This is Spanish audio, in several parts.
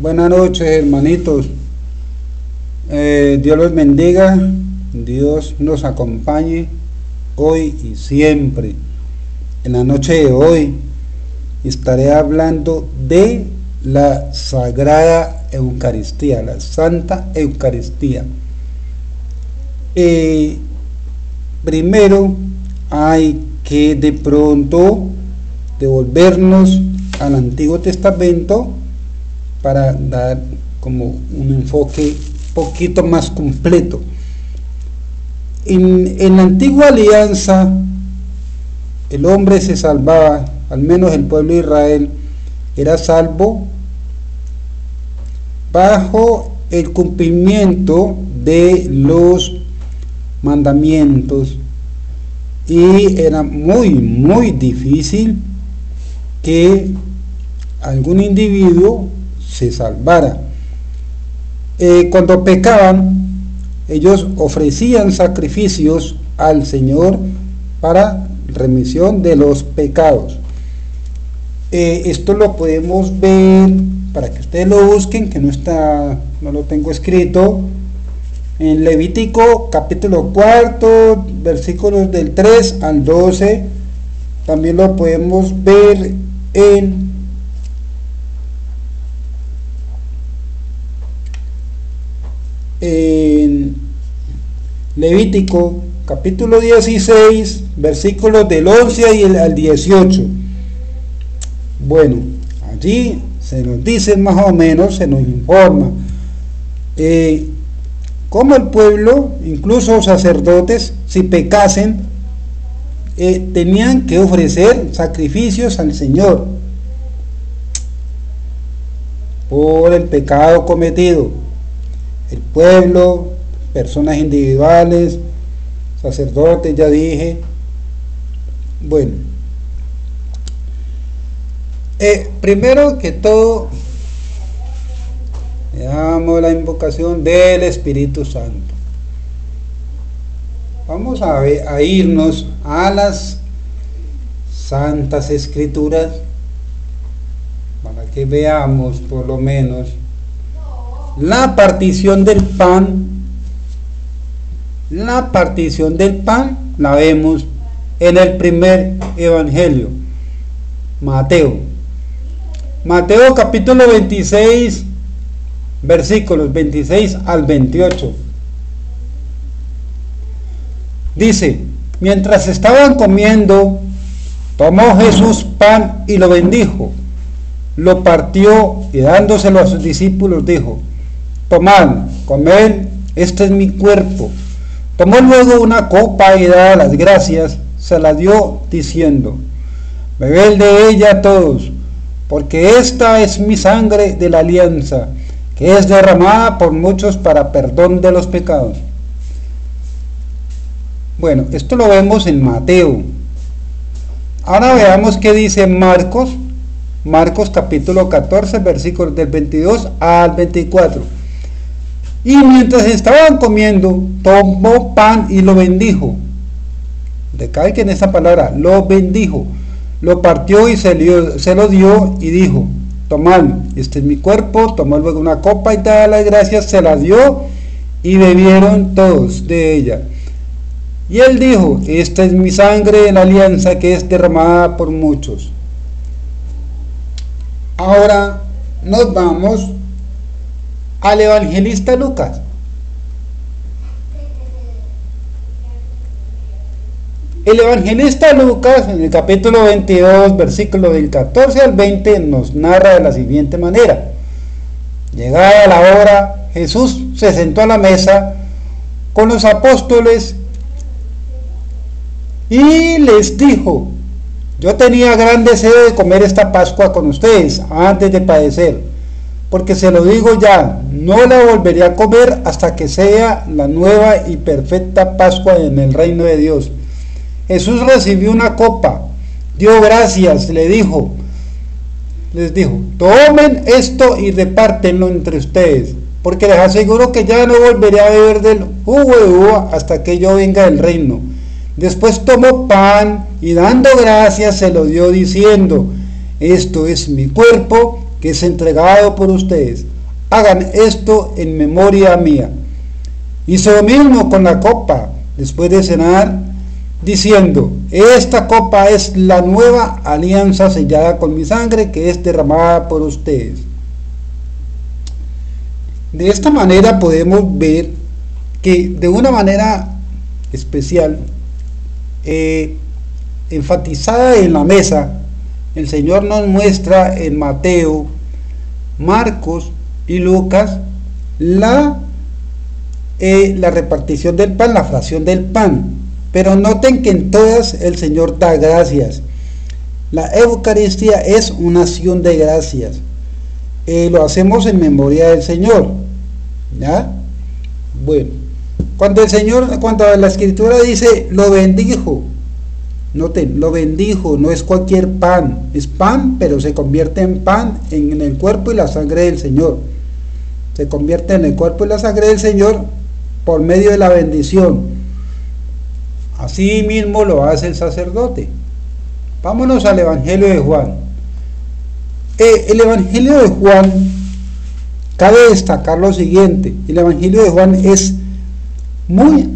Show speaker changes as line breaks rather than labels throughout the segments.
Buenas noches, hermanitos. Dios los bendiga, Dios nos acompañe hoy y siempre. En la noche de hoy estaré hablando de la Sagrada Eucaristía, la Santa Eucaristía. Primero hay que de pronto devolvernos al Antiguo Testamento para dar como un enfoque poquito más completo. En la antigua alianza el hombre se salvaba, al menos el pueblo de Israel era salvo bajo el cumplimiento de los mandamientos, y era muy difícil que algún individuo se salvara. Cuando pecaban, ellos ofrecían sacrificios al Señor para remisión de los pecados. Esto lo podemos ver, para que ustedes lo busquen, que no lo tengo escrito, en Levítico capítulo 4, versículos del 3 al 12. También lo podemos ver en Levítico capítulo 16, versículos del 11 al 18. Bueno, allí se nos dice más o menos, se nos informa cómo el pueblo, incluso sacerdotes, si pecasen, tenían que ofrecer sacrificios al Señor por el pecado cometido. El pueblo, personas individuales, sacerdotes, ya dije. Bueno, primero que todo, le damos la invocación del Espíritu Santo. Vamos a irnos a las Santas Escrituras para que veamos por lo menos la partición del pan. La partición del pan la vemos en el primer evangelio, Mateo capítulo 26, versículos 26 al 28. Dice: mientras estaban comiendo, tomó Jesús pan y lo bendijo, lo partió y dándoselo a sus discípulos dijo: tomad, comed, este es mi cuerpo. Tomó luego una copa y dada las gracias, se la dio diciendo: bebed de ella todos, porque esta es mi sangre de la alianza, que es derramada por muchos para perdón de los pecados. Bueno, esto lo vemos en Mateo. Ahora veamos qué dice Marcos capítulo 14, versículos del 22 al 24. Y mientras estaban comiendo, tomó pan y lo bendijo. Recalquen en esta palabra, lo bendijo. Lo partió y se lo dio y dijo: tomad, este es mi cuerpo. Tomó luego una copa y dadas las gracias, se la dio y bebieron todos de ella. Y él dijo: esta es mi sangre de la alianza, que es derramada por muchos. Ahora nos vamos al evangelista Lucas. El evangelista Lucas, en el capítulo 22, versículo del 14 al 20, nos narra de la siguiente manera: llegada la hora, Jesús se sentó a la mesa con los apóstoles y les dijo: yo tenía gran deseo de comer esta Pascua con ustedes antes de padecer, porque se lo digo ya, no la volveré a comer hasta que sea la nueva y perfecta Pascua en el reino de Dios. Jesús recibió una copa, dio gracias, les dijo: tomen esto y repártenlo entre ustedes, porque les aseguro que ya no volveré a beber del jugo de uva hasta que yo venga del reino. Después tomó pan y dando gracias se lo dio diciendo: esto es mi cuerpo que es entregado por ustedes. Hagan esto en memoria mía. Hizo lo mismo con la copa después de cenar, diciendo: esta copa es la nueva alianza sellada con mi sangre, que es derramada por ustedes. De esta manera podemos ver que de una manera especial, enfatizada en la mesa, el Señor nos muestra en Mateo, Marcos y Lucas la repartición del pan, la fracción del pan. Pero noten que en todas el Señor da gracias. La Eucaristía es una acción de gracias. Lo hacemos en memoria del Señor, ¿ya? Bueno, cuando la Escritura dice lo bendijo, noten, lo bendijo, no es cualquier pan, es pan, pero se convierte en pan en el cuerpo y la sangre del Señor. Se convierte en el cuerpo y la sangre del Señor por medio de la bendición. Así mismo lo hace el sacerdote. Vámonos al Evangelio de Juan. El Evangelio de Juan, cabe destacar lo siguiente: el Evangelio de Juan es muy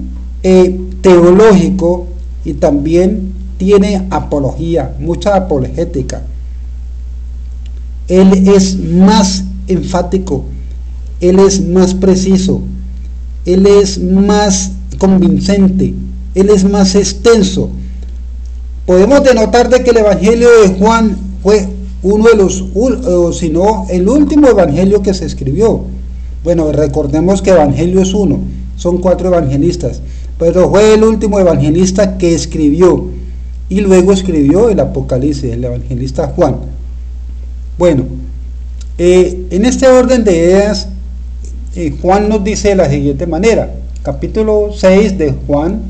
teológico y también tiene apología, mucha apologética. Él es más enfático, él es más preciso, él es más convincente, él es más extenso. Podemos denotar de que el Evangelio de Juan fue uno de los, si no el último evangelio que se escribió. Bueno, recordemos que evangelio es uno, son 4 evangelistas, pero fue el último evangelista que escribió, y luego escribió el Apocalipsis, el evangelista Juan. Bueno, en este orden de ideas, Juan nos dice de la siguiente manera: capítulo 6 de Juan,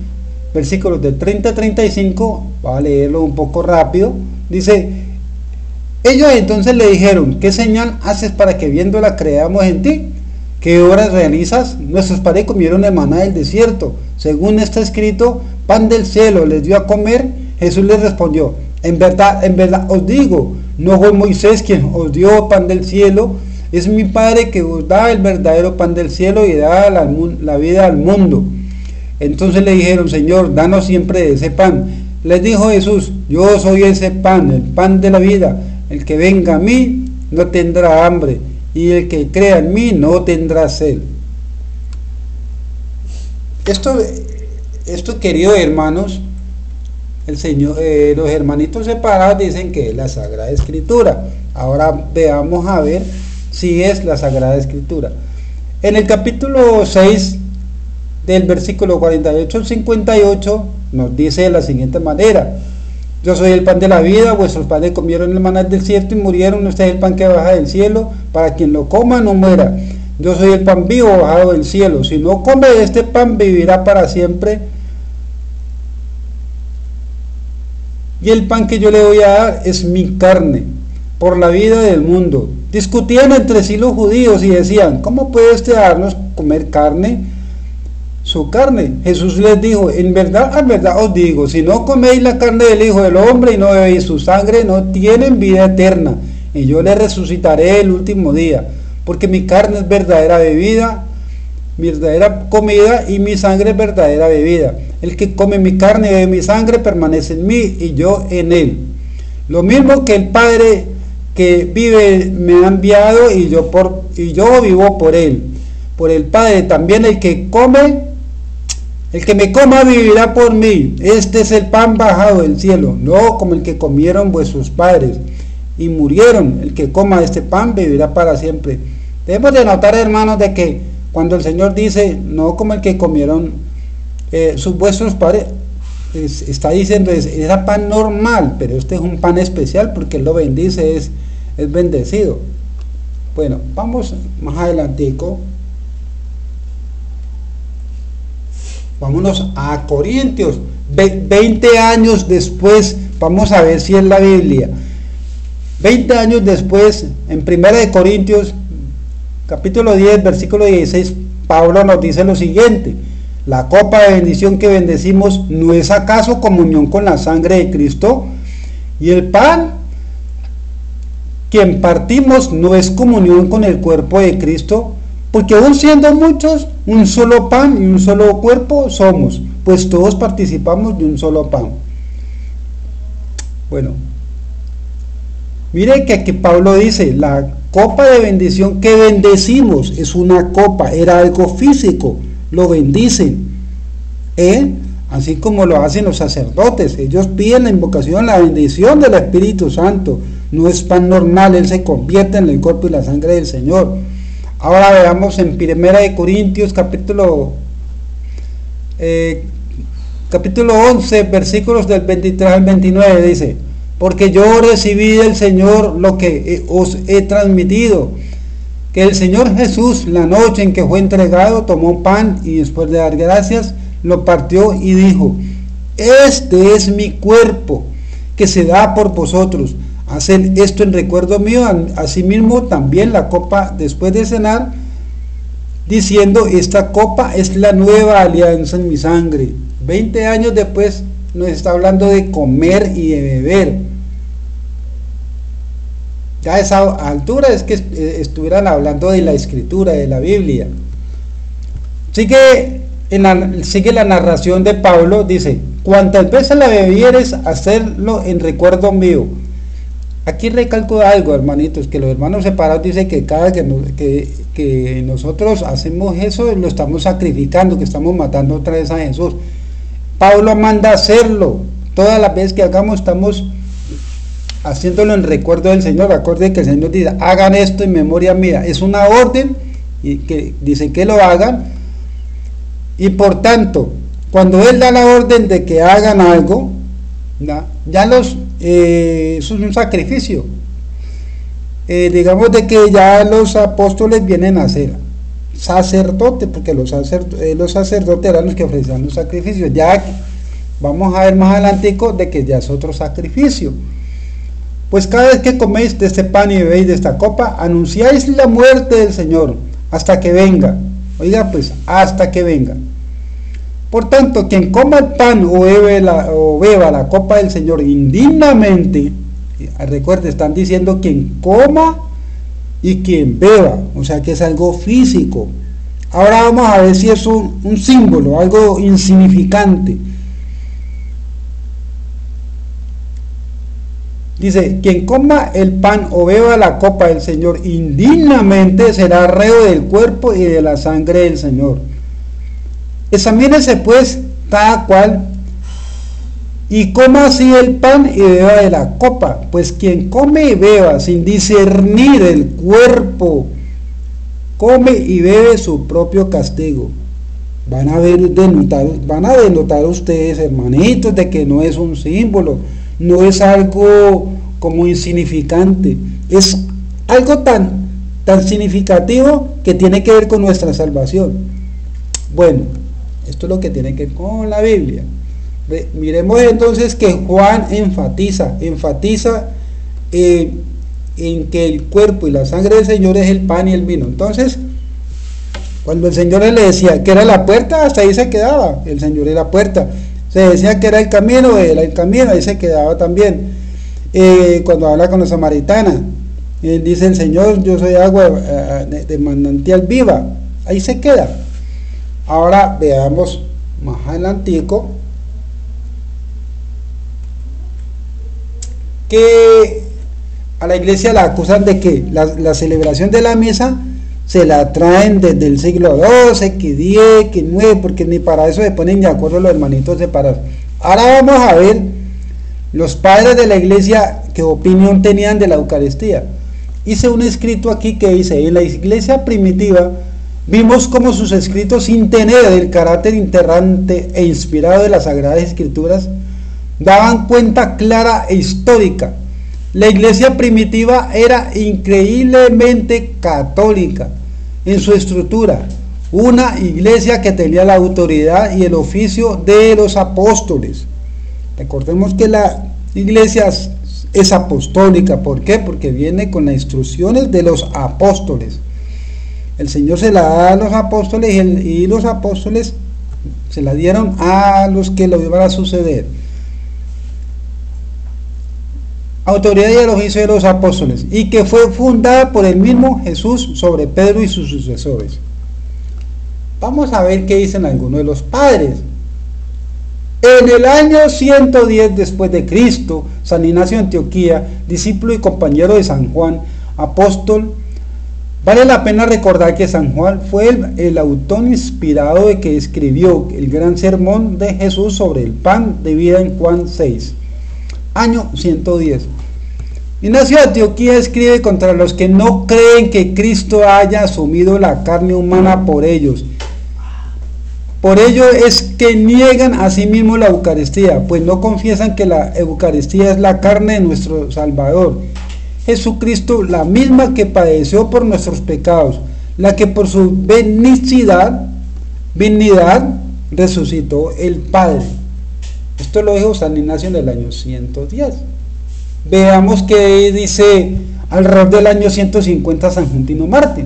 versículos del 30 a 35, voy a leerlo un poco rápido. Dice: ellos entonces le dijeron: ¿qué señal haces para que viéndola creamos en ti? ¿Qué obras realizas? Nuestros padres comieron el maná del desierto, según está escrito: pan del cielo les dio a comer. Jesús les respondió: en verdad os digo, no fue Moisés quien os dio pan del cielo, es mi Padre que os da el verdadero pan del cielo y da la vida al mundo. Entonces le dijeron: Señor, danos siempre de ese pan. Les dijo Jesús: yo soy ese pan, el pan de la vida. El que venga a mí no tendrá hambre, y el que crea en mí no tendrá sed. Esto, queridos hermanos, el Señor, los hermanitos separados dicen que es la Sagrada Escritura. Ahora veamos a ver si es la Sagrada Escritura. En el capítulo 6, del versículo 48 al 58, nos dice de la siguiente manera: yo soy el pan de la vida, vuestros padres comieron el maná del desierto y murieron, este es el pan que baja del cielo, para quien lo coma no muera. Yo soy el pan vivo bajado del cielo, si no come de este pan vivirá para siempre. Y el pan que yo le voy a dar es mi carne, por la vida del mundo. Discutían entre sí los judíos y decían: ¿cómo puede usted darnos comer carne? Su carne. Jesús les dijo: en verdad os digo, si no coméis la carne del Hijo del Hombre y no bebéis su sangre, no tienen vida eterna, y yo les resucitaré el último día, porque mi carne es verdadera bebida, verdadera comida, y mi sangre es verdadera bebida. El que come mi carne y bebe mi sangre permanece en mí y yo en él. Lo mismo que el Padre que vive me ha enviado, y yo vivo por él, por el Padre. También el que me coma vivirá por mí. Este es el pan bajado del cielo, no como el que comieron vuestros padres y murieron. El que coma este pan vivirá para siempre. Debemos de notar, hermanos, de que cuando el Señor dice no como el que comieron vuestros padres, está diciendo era pan normal, pero este es un pan especial porque Él lo bendice, es bendecido. Bueno, vamos más adelantico. Vámonos a Corintios, 20 años después, vamos a ver si es la Biblia. 20 años después, en 1 Corintios, capítulo 10, versículo 16, Pablo nos dice lo siguiente: la copa de bendición que bendecimos, ¿no es acaso comunión con la sangre de Cristo? Y el pan quien partimos no es comunión con el cuerpo de Cristo, porque aun siendo muchos, un solo pan y un solo cuerpo somos, pues todos participamos de un solo pan. Bueno, mire que aquí Pablo dice, la copa de bendición que bendecimos es una copa, era algo físico, lo bendicen, así como lo hacen los sacerdotes. Ellos piden la invocación, la bendición del Espíritu Santo. No es pan normal, él se convierte en el cuerpo y la sangre del Señor. Ahora veamos en 1 Corintios capítulo 11, versículos del 23 al 29, dice: porque yo recibí del Señor lo que os he transmitido, que el Señor Jesús, la noche en que fue entregado, tomó pan y después de dar gracias, lo partió y dijo: este es mi cuerpo, que se da por vosotros. Haced esto en recuerdo mío. Asimismo también la copa después de cenar, diciendo: esta copa es la nueva alianza en mi sangre. 20 años después nos está hablando de comer y de beber. Ya a esa altura es que estuvieran hablando de la escritura, de la Biblia. Sigue la narración de Pablo, dice: cuantas veces la bebieres, hacerlo en recuerdo mío. Aquí recalco algo, hermanitos, que los hermanos separados dicen que cada que nosotros hacemos eso, lo estamos sacrificando, que estamos matando otra vez a Jesús. Pablo manda hacerlo. Todas las veces que hagamos, estamos haciéndolo en recuerdo del Señor. Acuérdense que el Señor dice: hagan esto en memoria mía. Es una orden y que dice que lo hagan. Y por tanto, cuando Él da la orden de que hagan algo, ya eso es un sacrificio. Digamos de que ya los apóstoles vienen a ser sacerdotes, porque los sacerdotes eran los que ofrecían los sacrificios. Ya vamos a ver más adelantico de que ya es otro sacrificio. Pues cada vez que coméis de este pan y bebéis de esta copa, anunciáis la muerte del Señor hasta que venga. Oiga, pues, hasta que venga. Por tanto, quien coma el pan o beba la copa del Señor indignamente, recuerde, están diciendo quien coma y quien beba, o sea que es algo físico. Ahora vamos a ver si es un símbolo, algo insignificante. Dice: quien coma el pan o beba la copa del Señor indignamente será reo del cuerpo y de la sangre del Señor. Examínese pues cada cual y coma así el pan y beba de la copa, pues quien come y beba sin discernir el cuerpo, come y bebe su propio castigo. Van a denotar ustedes, hermanitos, de que no es un símbolo, no es algo como insignificante, es algo tan significativo que tiene que ver con nuestra salvación. Bueno, esto es lo que tiene que ver con la Biblia. Miremos entonces que Juan enfatiza en que el cuerpo y la sangre del Señor es el pan y el vino. Entonces, cuando el Señor le decía que era la puerta, hasta ahí se quedaba. El Señor era la puerta. Se decía que era el camino, ahí se quedaba también. Cuando habla con la samaritana, dice el Señor: yo soy agua de manantial viva. Ahí se queda. Ahora veamos más adelantico que a la iglesia la acusan de que la celebración de la misa se la traen desde el siglo XII, que X, que IX, porque ni para eso se ponen de acuerdo los hermanitos separados. Ahora vamos a ver los padres de la iglesia qué opinión tenían de la Eucaristía. Hice un escrito aquí que dice: en la iglesia primitiva vimos cómo sus escritos, sin tener el carácter interrante e inspirado de las Sagradas Escrituras, daban cuenta clara e histórica. La iglesia primitiva era increíblemente católica en su estructura, una iglesia que tenía la autoridad y el oficio de los apóstoles. Recordemos que la iglesia es apostólica. ¿Por qué? Porque viene con las instrucciones de los apóstoles. El Señor se la da a los apóstoles y los apóstoles se la dieron a los que lo iban a suceder. autoridad y el oficio de los apóstoles, y que fue fundada por el mismo Jesús sobre Pedro y sus sucesores. Vamos a ver qué dicen algunos de los padres. En el año 110 después de Cristo, San Ignacio de Antioquía, discípulo y compañero de San Juan, apóstol, vale la pena recordar que San Juan fue el autor inspirado de que escribió el gran sermón de Jesús sobre el pan de vida en Juan 6, año 110. Ignacio de Antioquía escribe contra los que no creen que Cristo haya asumido la carne humana por ellos. Por ello es que niegan a sí mismos la Eucaristía, pues no confiesan que la Eucaristía es la carne de nuestro Salvador, Jesucristo, la misma que padeció por nuestros pecados, la que por su benignidad resucitó el Padre. Esto lo dijo San Ignacio en el año 110. Veamos que dice alrededor del año 150 San Justino Mártir.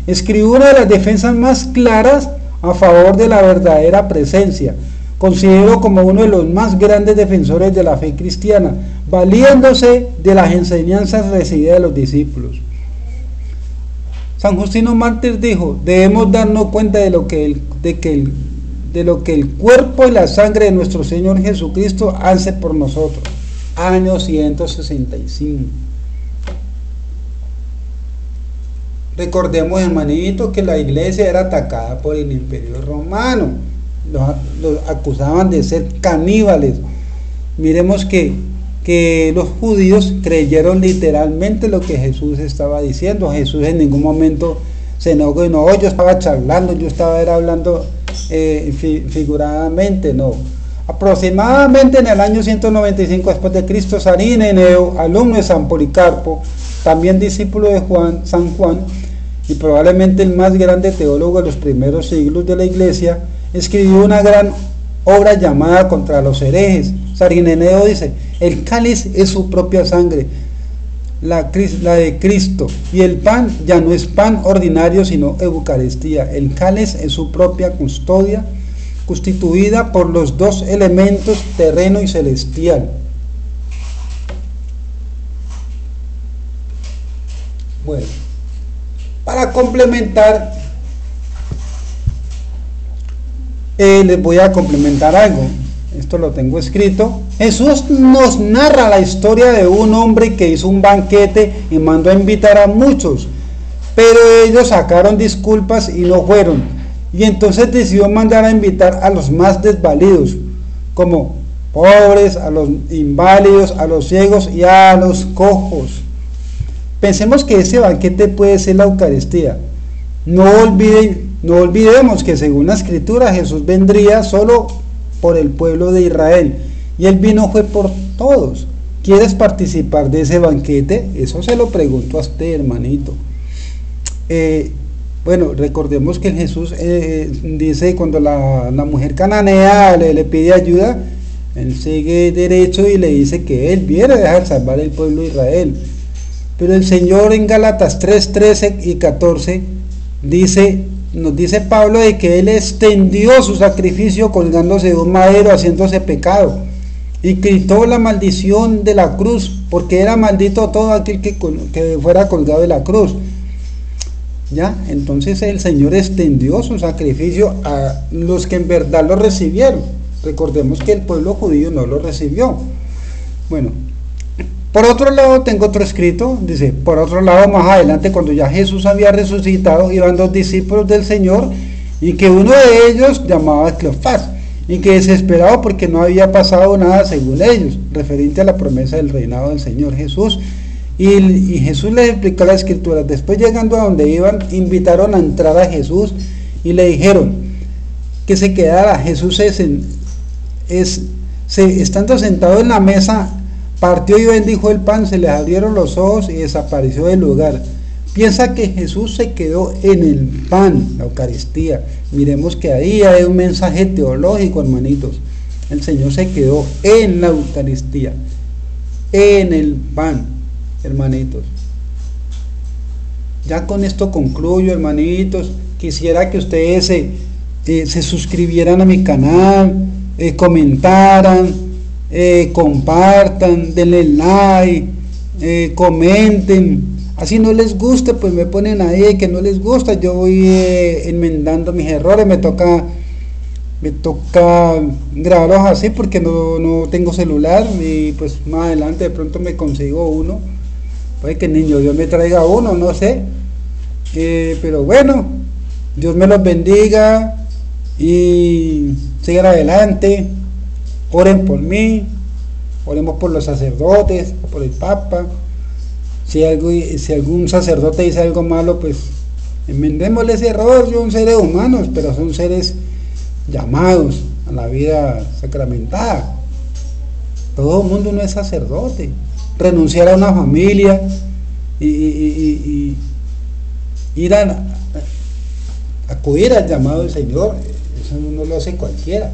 Escribió una de las defensas más claras a favor de la verdadera presencia. Considero como uno de los más grandes defensores de la fe cristiana, valiéndose de las enseñanzas recibidas de los discípulos. San Justino Mártir dijo: debemos darnos cuenta de lo que el cuerpo y la sangre de nuestro Señor Jesucristo hace por nosotros. Año 165. Recordemos, hermanito, que la iglesia era atacada por el Imperio Romano. Los acusaban de ser caníbales. Miremos que los judíos creyeron literalmente lo que Jesús estaba diciendo. Jesús en ningún momento se enojó y no, yo estaba charlando, yo estaba hablando figuradamente, no. Aproximadamente en el año 195 después de Cristo, San Ireneo, alumno de San Policarpo, también discípulo de San Juan, y probablemente el más grande teólogo de los primeros siglos de la iglesia, escribió una gran obra llamada Contra los herejes. San Ireneo dice: el cáliz es su propia sangre, la de Cristo, y el pan ya no es pan ordinario sino Eucaristía. El cáliz es su propia custodia, constituida por los dos elementos terreno y celestial. Bueno, para complementar, les voy a complementar algo. Esto lo tengo escrito. Jesús nos narra la historia de un hombre que hizo un banquete y mandó a invitar a muchos, pero ellos sacaron disculpas y no fueron, y entonces decidió mandar a invitar a los más desvalidos, como pobres, a los inválidos, a los ciegos y a los cojos. Pensemos que ese banquete puede ser la Eucaristía. No olvidemos que según la Escritura Jesús vendría solo por el pueblo de Israel, y Él vino fue por todos. ¿Quieres participar de ese banquete? Eso se lo pregunto a usted, hermanito. Bueno, recordemos que Jesús dice, cuando la mujer cananea le pide ayuda, Él sigue derecho y le dice que Él viene a dejar salvar el pueblo de Israel. Pero el Señor en Gálatas 3, 13 y 14 nos dice Pablo de que Él extendió su sacrificio colgándose de un madero, haciéndose pecado, y quitó la maldición de la cruz, porque era maldito todo aquel que fuera colgado de la cruz. ¿Ya? Entonces el Señor extendió su sacrificio a los que en verdad lo recibieron. Recordemos que el pueblo judío no lo recibió. Bueno, por otro lado tengo otro escrito, dice: por otro lado, más adelante, cuando ya Jesús había resucitado, iban dos discípulos del Señor, y que uno de ellos llamaba Cleofás, y que desesperado porque no había pasado nada según ellos, referente a la promesa del reinado del Señor Jesús. Y Jesús les explicó las Escrituras. Después, llegando a donde iban, invitaron a entrar a Jesús y le dijeron que se quedara. Jesús estando sentado en la mesa, partió y bendijo el pan, se les abrieron los ojos y desapareció del lugar. Piensa que Jesús se quedó en el pan, la Eucaristía. Miremos que ahí hay un mensaje teológico, hermanitos. El Señor se quedó en la Eucaristía, en el pan, hermanitos. Ya con esto concluyo, hermanitos. Quisiera que ustedes se suscribieran a mi canal, comentaran, compartan, denle like, comenten, así no les guste, pues me ponen ahí que no les gusta, yo voy enmendando mis errores, me toca grabarlos así porque no tengo celular y pues más adelante de pronto me consigo uno, puede que el niño Dios me traiga uno, no sé, pero bueno, Dios me los bendiga y sigan adelante, oren por mí, oremos por los sacerdotes, por el Papa, si algún sacerdote dice algo malo, pues enmendémosle ese error, son seres humanos, pero son seres llamados a la vida sacramentada. Todo el mundo no es sacerdote. Renunciar a una familia y ir a acudir al llamado del Señor, eso no lo hace cualquiera.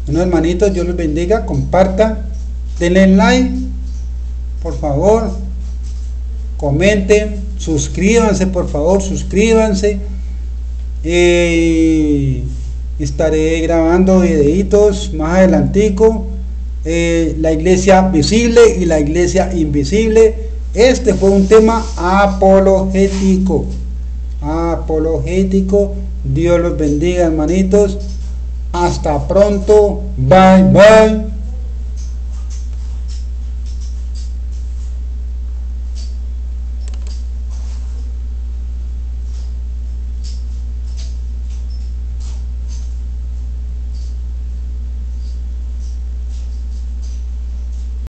Bueno, hermanitos, Dios los bendiga, compartan, denle like, por favor, comenten, suscríbanse, por favor, suscríbanse. Estaré grabando videitos más adelantico, la iglesia visible y la iglesia invisible. Este fue un tema apologético. Dios los bendiga, hermanitos, hasta pronto, bye bye.